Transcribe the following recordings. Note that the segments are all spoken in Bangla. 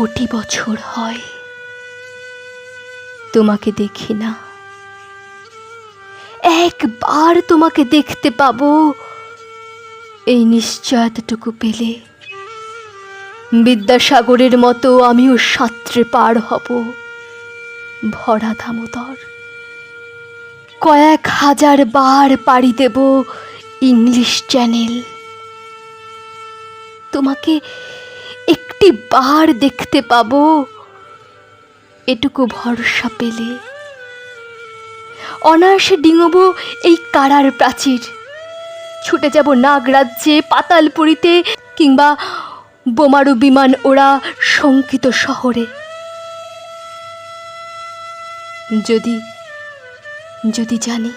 কোটি বছর হয় তোমাকে দেখি না। একবার তোমাকে দেখতে পাবো, এই নিশ্চয়তাটুকু পেলে বিদ্যাসাগরের মতো আমিও সাঁতরে পার হব ভরা দামোদর। কয়েক হাজার বার পাড়ি দেব ইংলিশ চ্যানেল। তোমাকে একটি বার দেখতে পাবো, এটুকু ভরসা পেলে অনায়াসে ডিঙোবো এই কারার প্রাচীর, ছুটে যাব নাগরাজ্যে, পাতালপুরীতে, কিংবা বোমারু বিমান ওরা শঙ্কিত শহরে। যদি যদি জানি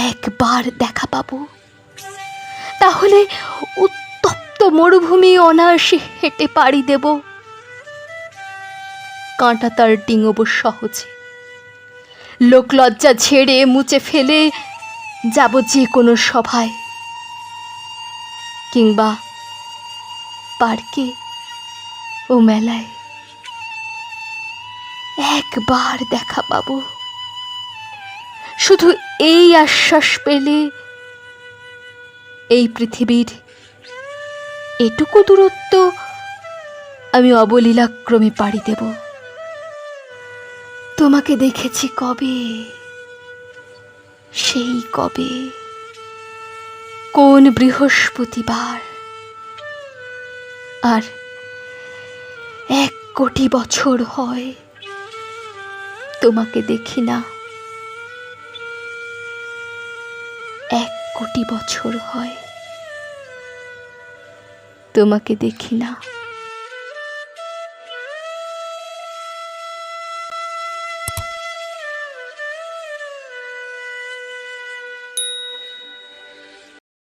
একবার দেখা পাবো, তাহলে উত্তপ্ত মরুভূমি অনায়াসে হেঁটে পাড়ি দেব। কাঁটা তার ডিঙোবো সহজে, লোকলজ্জা ঝেড়ে মুছে ফেলে যাব যে কোনো সভায়, কিংবা পার্কে ও মেলায়। একবার দেখা পাবো, শুধু এই আশ্বাস পেলে এই পৃথিবীর এটুকু দূরত্ব আমি অবলীলাক্রমে পাড়ি দেব। তোমাকে দেখেছি কবে, সেই কবে, কোন বৃহস্পতিবার, আর 1 কোটি বছর হয় তোমাকে দেখি না। 1 কোটি বছর হয় তোমাকে দেখি না।